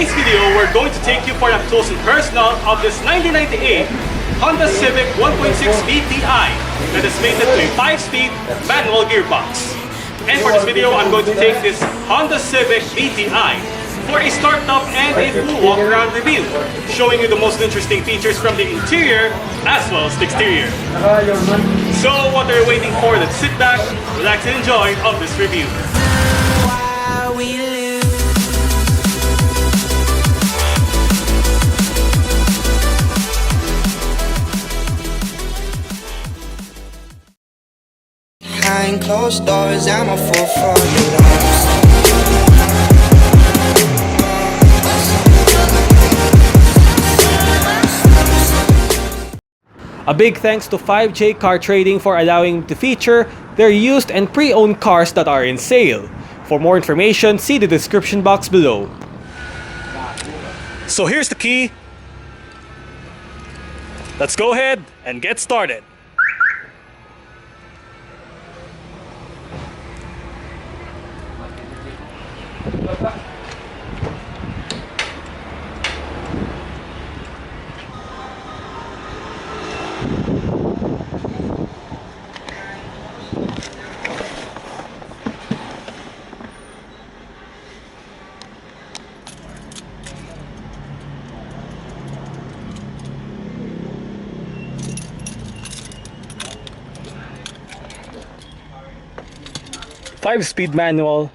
today's video, we're going to take you for a close and personal of this 1998 Honda Civic 1.6 VTI that is mated to a 5-speed manual gearbox. And for this video, I'm going to take this Honda Civic VTI for a startup and a full walk-around review, showing you the most interesting features from the interior as well as the exterior. So what are you waiting for? Let's sit back, relax and enjoy of this review. Behind closed doors, I'm a fool for your love. A big thanks to 5J Car Trading for allowing me to feature their used and pre-owned cars that are in sale. For more information, see the description box below. So here's the key. Let's go ahead and get started. Five-speed manual.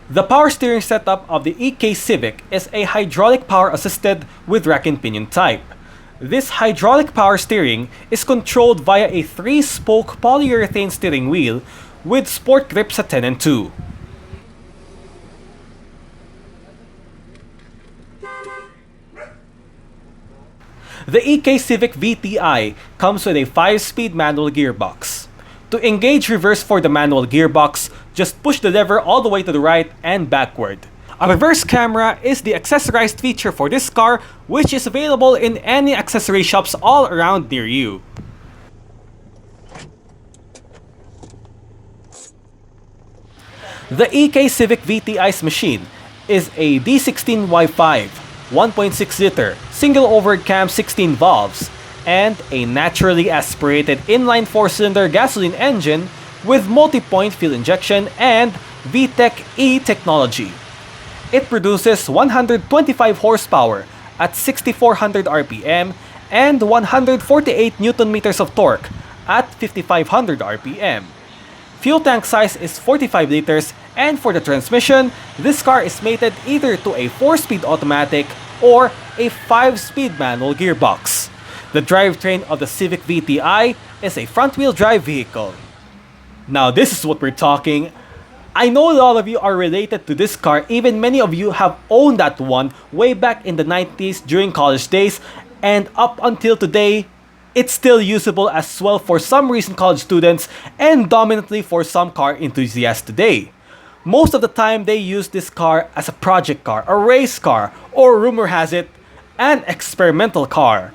The power steering setup of the EK Civic is a hydraulic power assisted with rack and pinion type. This hydraulic power steering is controlled via a 3-spoke polyurethane steering wheel with sport grips at 10 and 2. The EK Civic VTI comes with a 5-speed manual gearbox. To engage reverse for the manual gearbox, just push the lever all the way to the right and backward. A reverse camera is the accessorized feature for this car, which is available in any accessory shops all around near you. The EK Civic VTI's machine is a D16Y5, 1.6 liter, single overhead cam 16 valves, and a naturally aspirated inline 4-cylinder gasoline engine with multi-point fuel injection and VTEC E technology. It produces 125 horsepower at 6,400 RPM and 148 Newton meters of torque at 5,500 RPM. Fuel tank size is 45 liters, and for the transmission, this car is mated either to a 4-speed automatic or a 5-speed manual gearbox. The drivetrain of the Civic VTI is a front-wheel drive vehicle. Now this is what we're talking. I know a lot of you are related to this car, even many of you have owned that one way back in the 90s during college days, and up until today, it's still usable as well for some recent college students and dominantly for some car enthusiasts today. Most of the time they use this car as a project car, a race car, or rumor has it, an experimental car.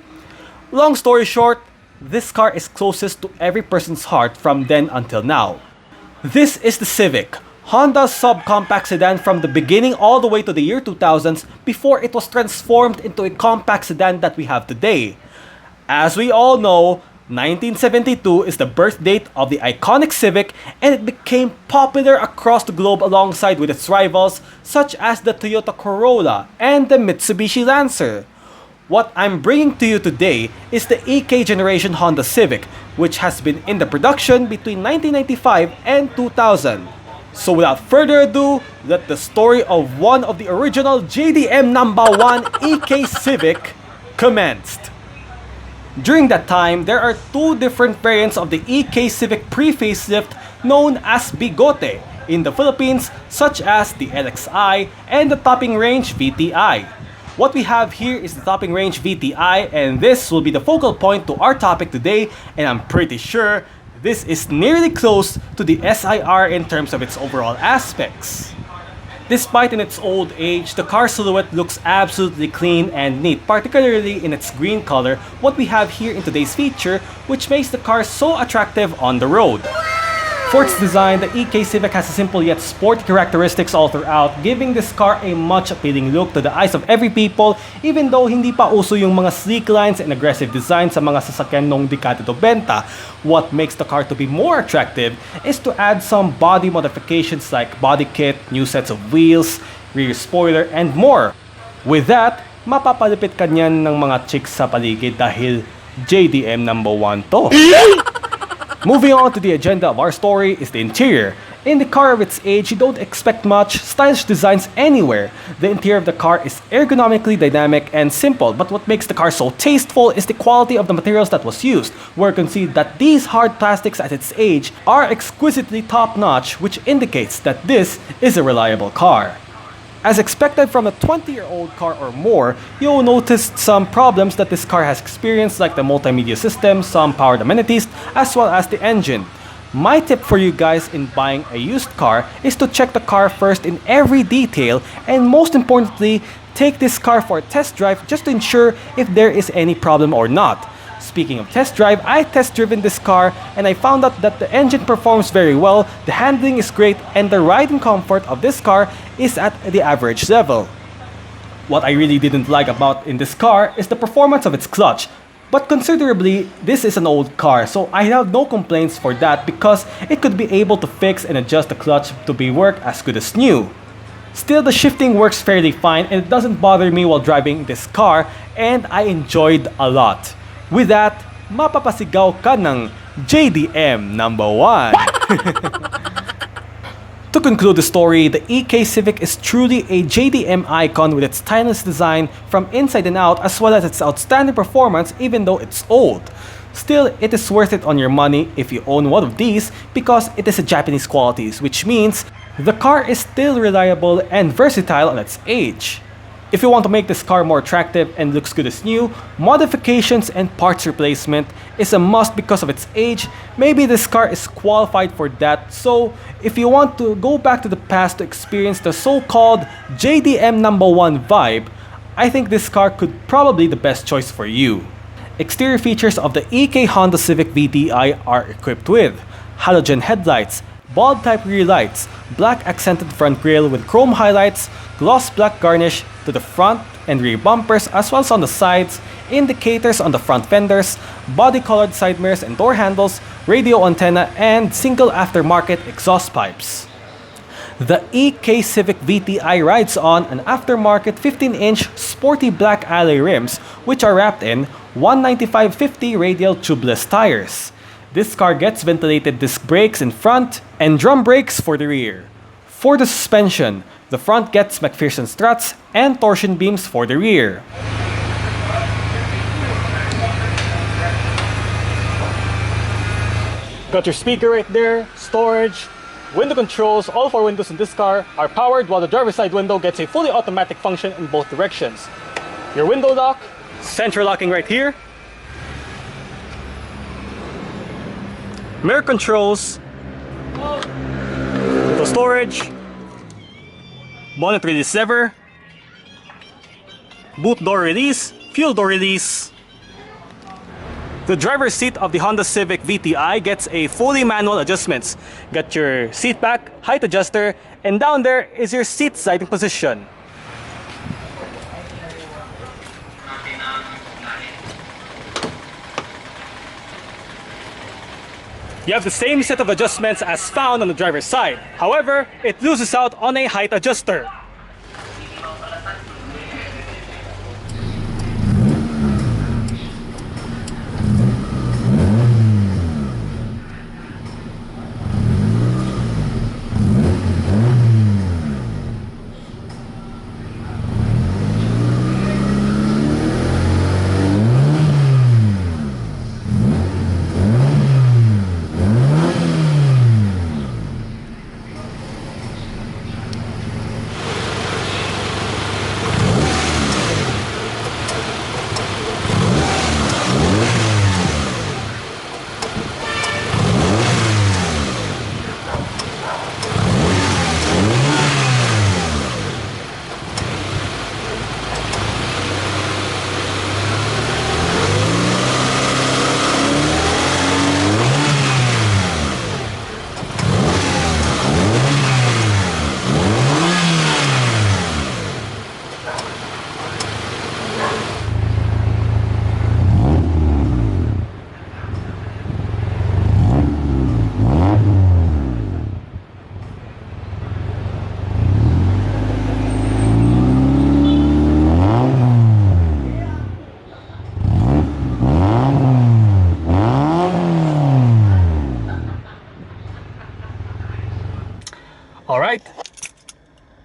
Long story short, this car is closest to every person's heart from then until now. This is the Civic, Honda's subcompact sedan from the beginning all the way to the year 2000s before it was transformed into a compact sedan that we have today. As we all know, 1972 is the birth date of the iconic Civic, and it became popular across the globe alongside with its rivals such as the Toyota Corolla and the Mitsubishi Lancer. What I'm bringing to you today is the EK generation Honda Civic, which has been in the production between 1995 and 2000. So without further ado, let the story of one of the original JDM nambawan EK Civic commenced. During that time, there are two different variants of the EK Civic pre-facelift known as Bigote in the Philippines, such as the LXI and the Topping Range VTI. What we have here is the Topping Range VTI, and this will be the focal point to our topic today, and I'm pretty sure this is nearly close to the SIR in terms of its overall aspects. Despite in its old age, the car silhouette looks absolutely clean and neat, particularly in its green color, what we have here in today's feature, which makes the car so attractive on the road. For its design, the EK Civic has a simple yet sporty characteristics all throughout, giving this car a much appealing look to the eyes of every people, even though hindi pa uso yung mga sleek lines and aggressive design sa mga sasakyan nung dekada 90. What makes the car to be more attractive is to add some body modifications like body kit, new sets of wheels, rear spoiler, and more. With that, mapapalipit ka niyan ng mga chicks sa paligid dahil JDM number 1 to. Moving on to the agenda of our story is the interior. In the car of its age, you don't expect much stylish designs anywhere. The interior of the car is ergonomically dynamic and simple, but what makes the car so tasteful is the quality of the materials that was used, where you can see that these hard plastics at its age are exquisitely top-notch, which indicates that this is a reliable car. As expected from a 20-year-old car or more, you'll notice some problems that this car has experienced, like the multimedia system, some powered amenities, as well as the engine. My tip for you guys in buying a used car is to check the car first in every detail, and most importantly, take this car for a test drive just to ensure if there is any problem or not. Speaking of test drive, I test driven this car and I found out that the engine performs very well, the handling is great, and the riding comfort of this car is at the average level. What I really didn't like about in this car is the performance of its clutch. But considerably, this is an old car, so I have no complaints for that because it could be able to fix and adjust the clutch to be work as good as new. Still, the shifting works fairly fine and it doesn't bother me while driving this car, and I enjoyed a lot. With that, mapapasigaw ka ng JDM number 1. To conclude the story, the EK Civic is truly a JDM icon with its timeless design from inside and out, as well as its outstanding performance even though it's old. Still, it is worth it on your money if you own one of these because it is a Japanese qualities, which means the car is still reliable and versatile on its age. If you want to make this car more attractive and looks good as new, modifications and parts replacement is a must because of its age. Maybe this car is qualified for that, so if you want to go back to the past to experience the so-called JDM number 1 vibe, I think this car could probably be the best choice for you. Exterior features of the EK Honda Civic VTI are equipped with halogen headlights, bulb-type rear lights, black accented front grille with chrome highlights, gloss black garnish to the front and rear bumpers as well as on the sides, indicators on the front fenders, body-colored side mirrors and door handles, radio antenna, and single aftermarket exhaust pipes. The EK Civic VTI rides on an aftermarket 15-inch sporty black alloy rims which are wrapped in 195/50 radial tubeless tires. This car gets ventilated disc brakes in front and drum brakes for the rear. For the suspension, the front gets McPherson struts and torsion beams for the rear. Got your speaker right there, storage, window controls. All 4 windows in this car are powered, while the driver's side window gets a fully automatic function in both directions. Your window lock, central locking right here, mirror controls, the storage, bonnet release lever, boot door release, fuel door release. The driver's seat of the Honda Civic VTI gets a fully manual adjustments. Got your seat back, height adjuster, and down there is your seat sliding position. You have the same set of adjustments as found on the driver's side. However, it loses out on a height adjuster.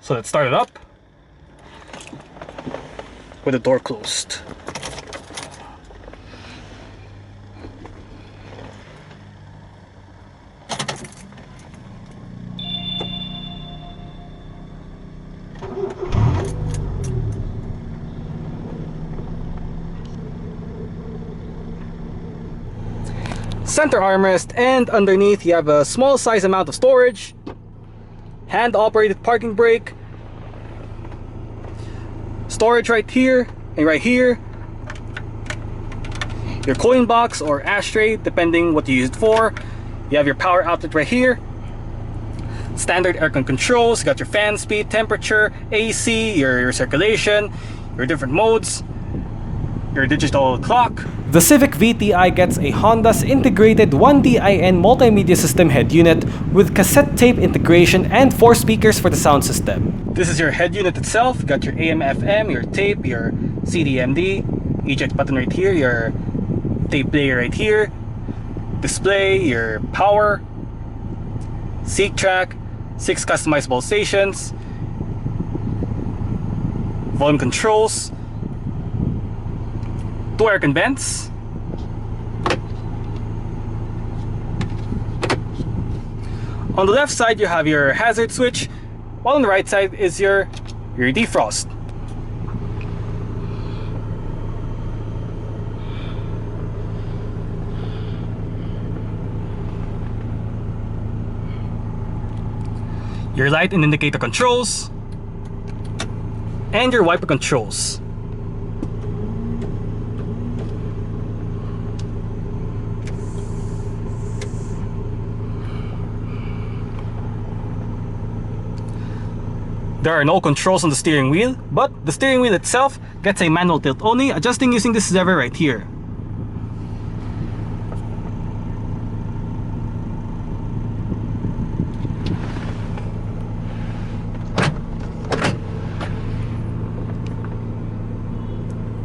So let's start it up with the door closed. Center armrest, and underneath you have a small size amount of storage, hand operated parking brake, storage right here and right here, your coin box or ashtray depending what you use it for. You have your power outlet right here, standard aircon controls, you got your fan speed, temperature, AC, your circulation, your different modes, your digital clock. The Civic VTI gets a Honda's integrated 1DIN multimedia system head unit with cassette tape integration and 4 speakers for the sound system. This is your head unit itself. You got your AM, FM, your tape, your CD/MD, eject button right here, your tape player right here, display, your power, seat track, 6 customizable stations, volume controls, 2 aircon vents, on the left side you have your hazard switch, while on the right side is your defrost. Your light and indicator controls, and your wiper controls. There are no controls on the steering wheel, but the steering wheel itself gets a manual tilt only, adjusting using this lever right here.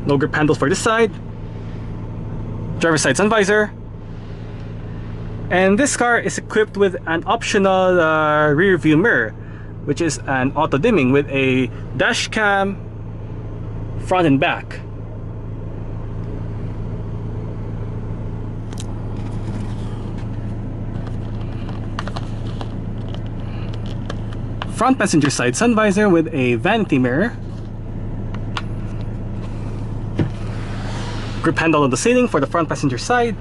No grip handles for this side. Driver's side sun visor. And this car is equipped with an optional rear view mirror, which is an auto dimming with a dash cam front and back. Front passenger side sun visor with a vanity mirror. Grip handle on the ceiling for the front passenger side.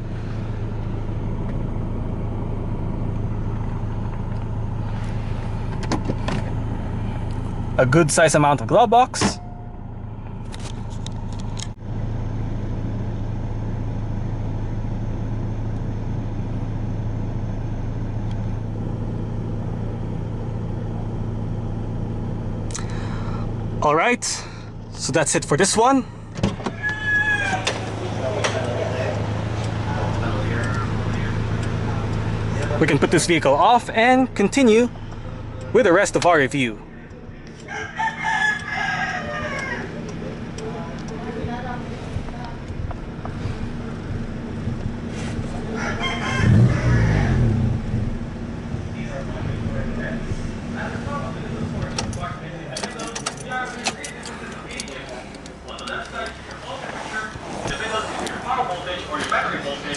A good size amount of glove box. Alright, so that's it for this one. We can put this vehicle off and continue with the rest of our review.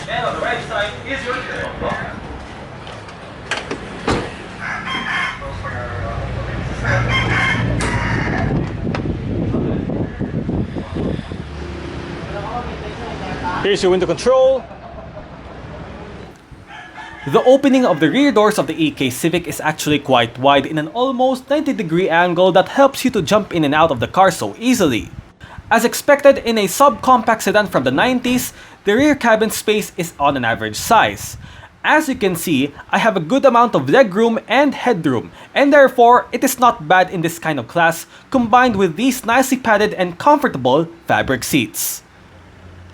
And on the right side is your gearbox. Here's your window control. The opening of the rear doors of the EK Civic is actually quite wide in an almost 90-degree angle that helps you to jump in and out of the car so easily. As expected in a subcompact sedan from the 90s, the rear cabin space is on an average size. As you can see, I have a good amount of legroom and headroom, and therefore it is not bad in this kind of class combined with these nicely padded and comfortable fabric seats.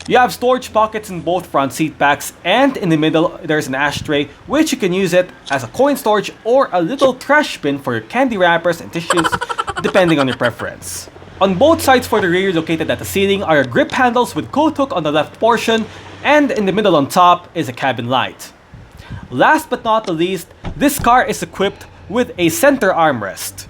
You have storage pockets in both front seat backs, and in the middle there's an ashtray which you can use it as a coin storage or a little trash bin for your candy wrappers and tissues depending on your preference. On both sides for the rear located at the ceiling are grip handles with coat hook on the left portion, and in the middle on top is a cabin light. Last but not the least, this car is equipped with a center armrest.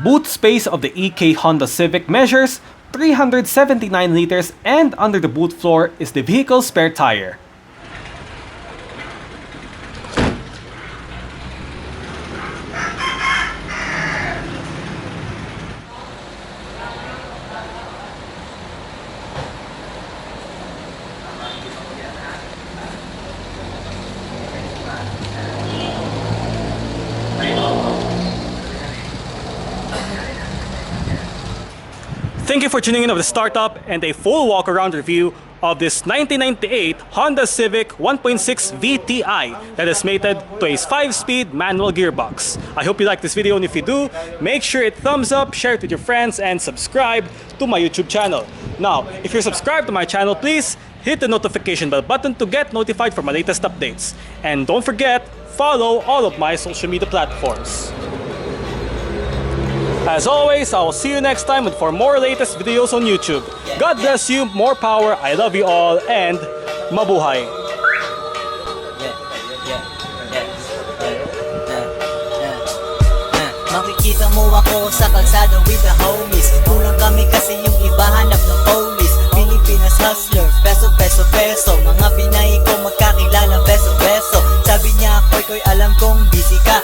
boot space of the EK Honda Civic measures 379 liters, and under the boot floor is the vehicle's spare tire. Thank you for tuning in of the startup and a full walk-around review of this 1998 Honda Civic 1.6 VTI that is mated to a 5-speed manual gearbox. I hope you like this video, and if you do, make sure it thumbs up, share it with your friends, and subscribe to my YouTube channel. Now, if you're subscribed to my channel, please hit the notification bell button to get notified for my latest updates. And don't forget, follow all of my social media platforms. As always, I will see you next time for more latest videos on YouTube. God bless you, more power, I love you all, and mabuhay! Makikita mo ako sa kalsada with the homies. Kulang kami kasi yung iba hanap ng police. Pilipinas hustler, peso, peso, peso. Mga binay ko magkakilala, beso, beso. Sabi niya, koy, alam kong busy ka.